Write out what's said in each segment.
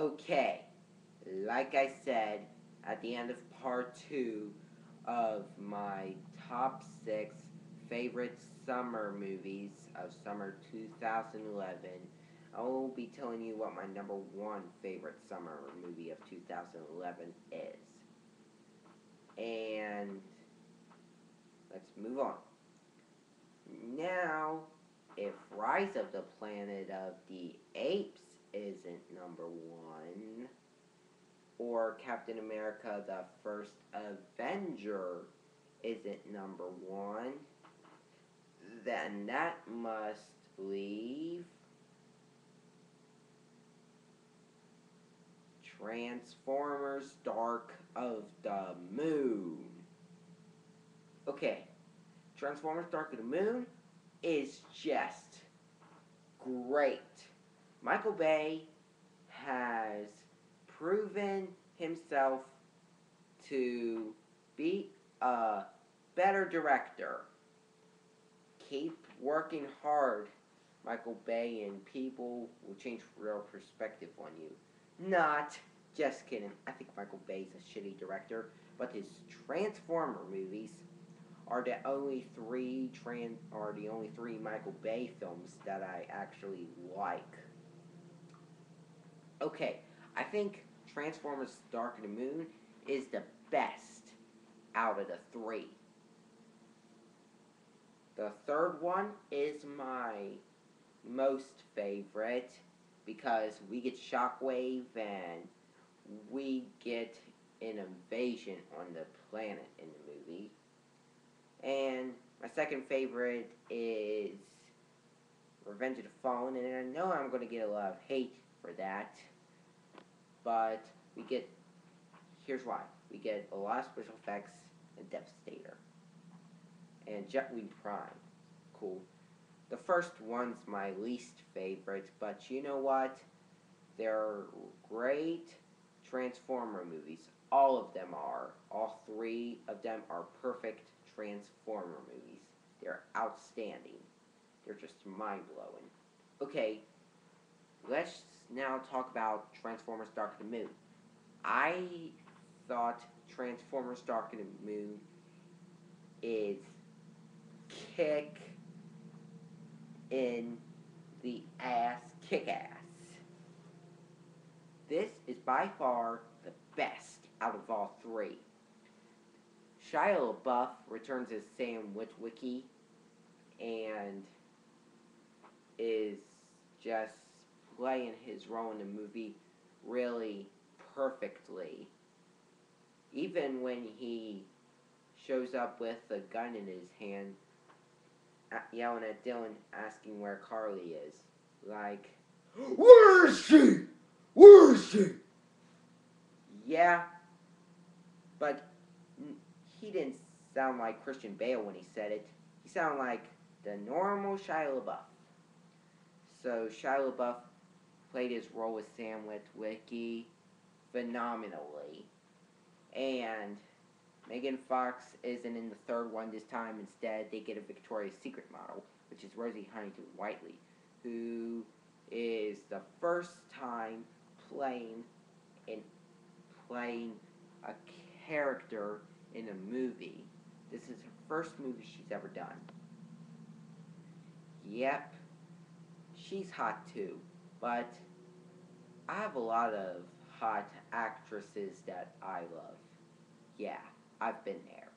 Okay, like I said at the end of part 2 of my top 6 favorite summer movies of summer 2011, I will be telling you what my number 1 favorite summer movie of 2011 is. And let's move on. Now, if Rise of the Planet of the Apes isn't number 1, or Captain America the First Avenger isn't number 1, then that must leave Transformers Dark of the Moon. Okay, Transformers Dark of the Moon is just great. Michael Bay has proven himself to be a better director. Keep working hard, Michael Bay, and people will change their perspective on you. Not just kidding. I think Michael Bay's a shitty director, but his Transformer movies are the only three Michael Bay films that I actually like. Okay, I think Transformers Dark of the Moon is the best out of the 3. The third one is my most favorite because we get Shockwave and we get an invasion on the planet in the movie. And my second favorite is Revenge of the Fallen, and I know I'm going to get a lot of hate for that, but here's why. We get a lot of special effects and Devastator. And Jetwing Prime. Cool. The first one's my least favorite, but you know what? They're great Transformer movies. All of them are. All 3 of them are perfect Transformer movies. They're outstanding. They're just mind-blowing. Okay, let's now talk about Transformers Dark of the Moon. I thought Transformers Dark of the Moon is kick ass. This is by far the best out of all 3. Shia LaBeouf returns as Sam Witwicky and is just playing his role in the movie really perfectly. Even when he shows up with a gun in his hand, yelling at Dylan, asking where Carly is. Like, where is she? Where is she? Yeah, but he didn't sound like Christian Bale when he said it. He sounded like the normal Shia LaBeouf. So Shia LaBeouf played his role with Sam Witwicky phenomenally. And Megan Fox isn't in the third one this time. Instead, they get a Victoria's Secret model, which is Rosie Huntington-Whiteley, who is the first time playing a character in a movie. This is her first movie she's ever done. Yep, she's hot too, but I have a lot of hot actresses that I love. Yeah, I've been there.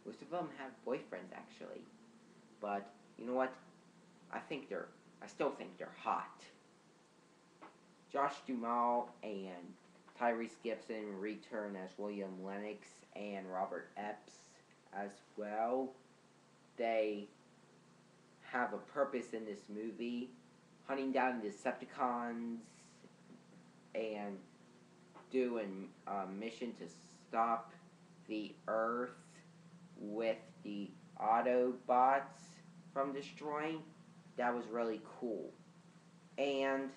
Most of them have boyfriends, actually. But, you know what? I still think they're hot. Josh Duhamel and Tyrese Gibson return as William Lennox and Robert Epps as well. They have a purpose in this movie, hunting down Decepticons and doing a mission to stop the Earth with the Autobots from destroying. That was really cool. And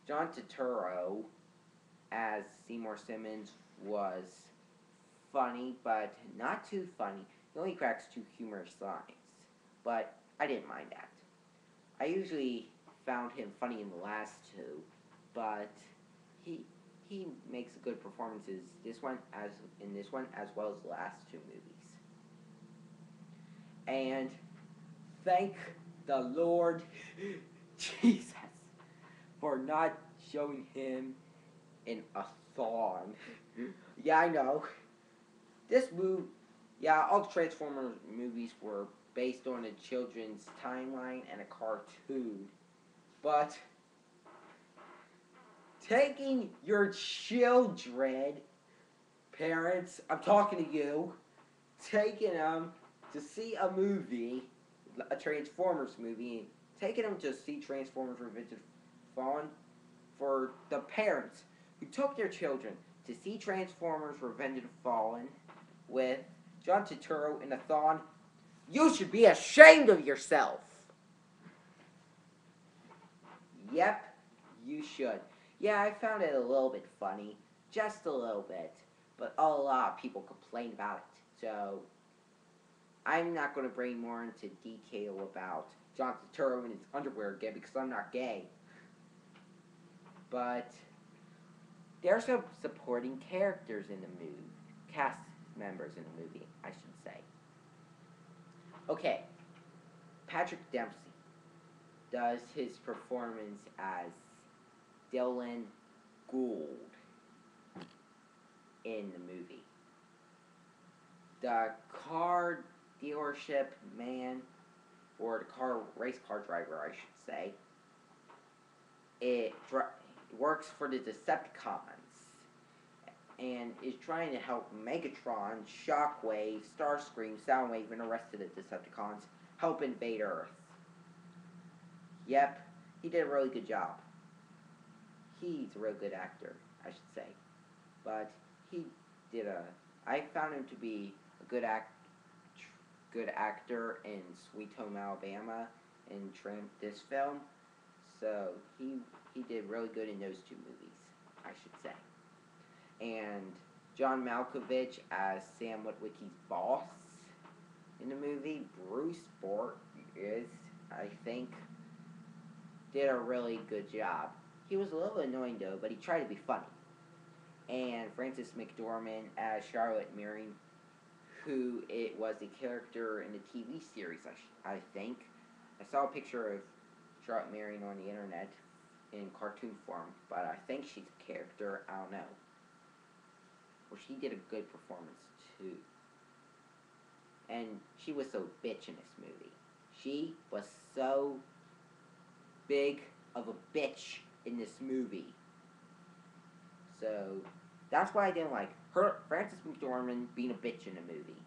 John Turturro as Seymour Simmons was funny, but not too funny. He only cracks 2 humorous lines, but I didn't mind that. I usually found him funny in the last 2, but he he makes good performances this one as well as the last two movies. And thank the Lord Jesus for not showing him in a thong. Yeah, I know. This movie, yeah, all the Transformers movies were based on a children's timeline and a cartoon. But taking your children, parents, I'm talking to you, taking them to see a movie, a Transformers movie, taking them to see Transformers Revenge of the Fallen, for the parents who took their children to see Transformers Revenge of the Fallen with John Turturro in a thon, you should be ashamed of yourself. Yep, you should. Yeah, I found it a little bit funny, just a little bit, but a lot of people complained about it. So I'm not going to bring more into detail about John Turturro and his underwear again because I'm not gay. But there's some supporting characters in the movie, cast members in the movie, I should say. Okay, Patrick Dempsey does his performance as Dylan Gould in the movie. The car dealership man, or the race car driver, I should say, it works for the Decepticons and is trying to help Megatron, Shockwave, Starscream, Soundwave, and the rest of the Decepticons help invade Earth. Yep, he did a really good job. He's a real good actor, I should say. But I found him to be a good actor in Sweet Home Alabama and this film. So he did really good in those two movies, I should say. And John Malkovich as Sam Witwicky's boss in the movie, Bruce Borges, I think, did a really good job. He was a little annoying though, but he tried to be funny. And Frances McDormand as Charlotte Meering, who it was a character in the TV series, I think. I saw a picture of Charlotte Meering on the internet in cartoon form, but I think she's a character, I don't know. Well, she did a good performance too. And she was so bitch in this movie. She was so big of a bitch in this movie. So that's why I didn't like her, Frances McDormand, being a bitch in the movie.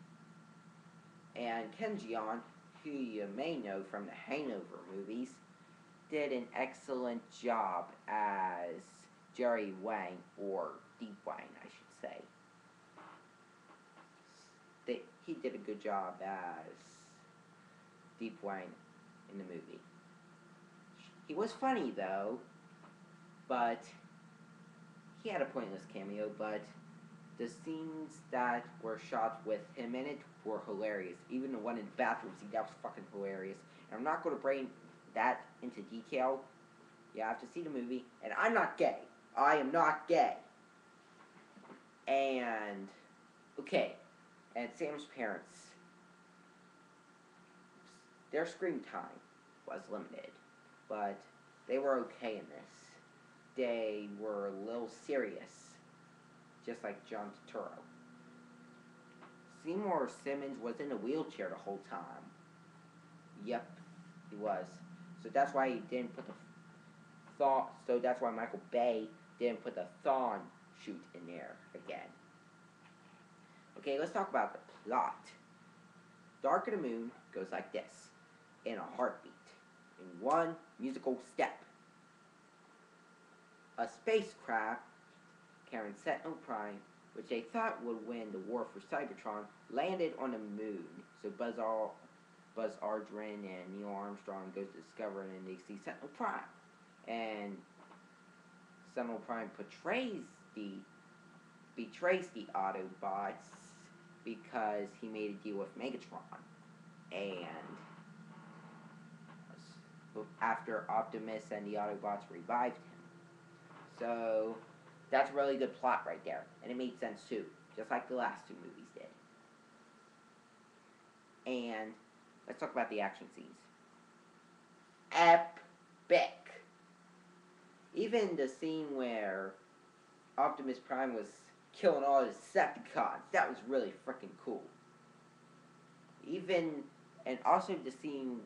And Ken Jeong, who you may know from the Hangover movies, did an excellent job as Jerry Wang, or Deep Wang, I should say. He did a good job as Deep Wang in the movie. He was funny though, but he had a pointless cameo, but the scenes that were shot with him in it were hilarious. Even the one in the bathroom scene, that was fucking hilarious. And I'm not going to bring that into detail. You have to see the movie. And I'm not gay. I am not gay. And, okay. And Sam's parents, their screen time was limited. But they were okay in this. They were a little serious, just like John Turturro. Seymour Simmons was in a wheelchair the whole time. Yep, he was. So that's why he didn't put the So that's why Michael Bay didn't put the thon shoot in there again. Okay, let's talk about the plot. Dark of the Moon goes like this, in a heartbeat, in one musical step. A spacecraft carrying Sentinel Prime, which they thought would win the war for Cybertron, landed on the moon. So Buzz Aldrin and Neil Armstrong goes to discover it, and they see Sentinel Prime. And Sentinel Prime betrays the Autobots because he made a deal with Megatron. And after Optimus and the Autobots revived him. So that's a really good plot right there, and it made sense too, just like the last two movies did. And let's talk about the action scenes. Epic. Even the scene where Optimus Prime was killing all the Decepticons, that was really freaking cool. Even, and also the scene,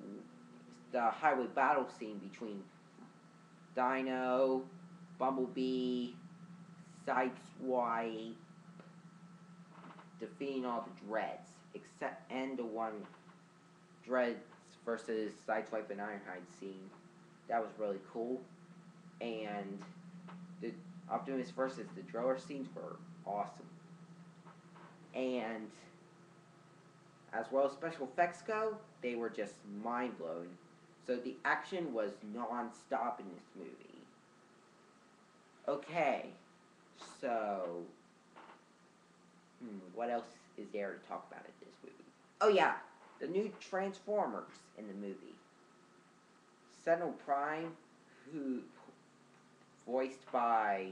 the highway battle scene between Dino, Bumblebee, Sideswipe, defeating all the Dreads, except, and the one Dreads versus Sideswipe and Ironhide scene. That was really cool. And the Optimus versus the Driller scenes were awesome. And as well as special effects go, they were just mind-blowing. So the action was non-stop in this movie. Okay, so what else is there to talk about in this movie? Oh yeah, the new Transformers in the movie. Sentinel Prime, who voiced by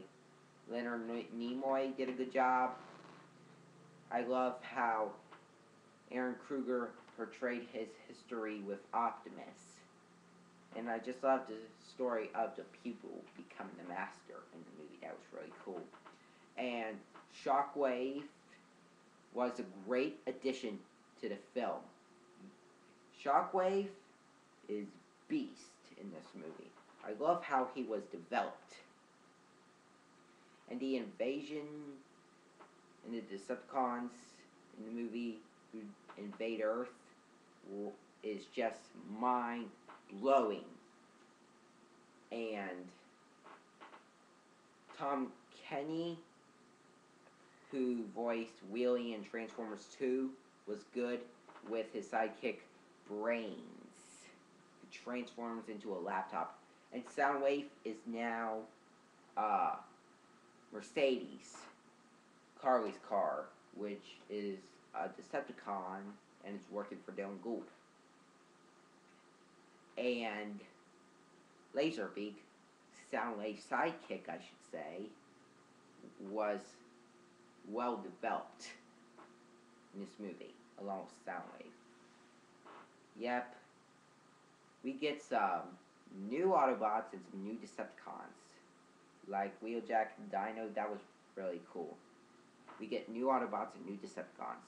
Leonard Nimoy, did a good job. I love how Aaron Kruger portrayed his history with Optimus. And I just love the story of the pupil becoming the master in the movie. That was really cool. And Shockwave was a great addition to the film. Shockwave is beast in this movie. I love how he was developed. And the invasion and the Decepticons in the movie who invade Earth is just mind-blowing. And Tom Kenny, who voiced Wheelie in Transformers 2, was good with his sidekick Brains, who transforms into a laptop. And Soundwave is now Mercedes, Carly's car, which is a Decepticon and is working for Dylan Gould. And Laserbeak, Soundwave's sidekick, I should say, was well developed in this movie, along with Soundwave. Yep. We get some new Autobots and some new Decepticons. Like Wheeljack and Dino, that was really cool. We get new Autobots and new Decepticons.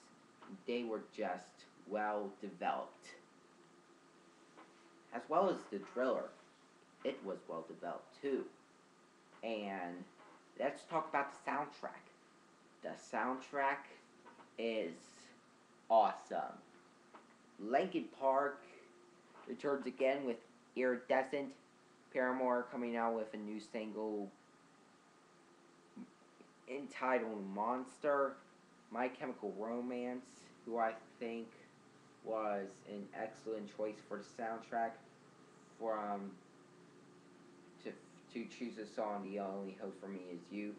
They were just well developed. As well as the Driller. It was well developed too. And let's talk about the soundtrack. The soundtrack is awesome. Linkin Park returns again with Iridescent. Paramore coming out with a new single entitled Monster. My Chemical Romance, who I think was an excellent choice for the soundtrack, from to choose a song, The Only Hope for Me Is You,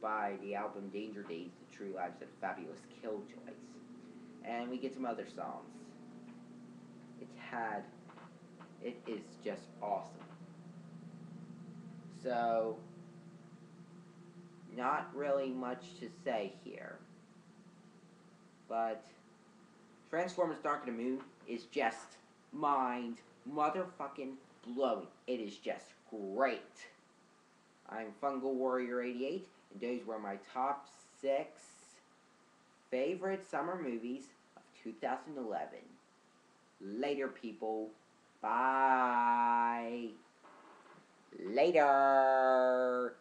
by the album Danger Days, The True Lives of Fabulous Killjoys. And we get some other songs. It is just awesome. So, not really much to say here. But Transformers Dark of the Moon is just mind motherfucking blowing. It is just great. I'm Fungal Warrior 88, and those were my top 6 favorite summer movies of 2011. Later, people. Bye. Later.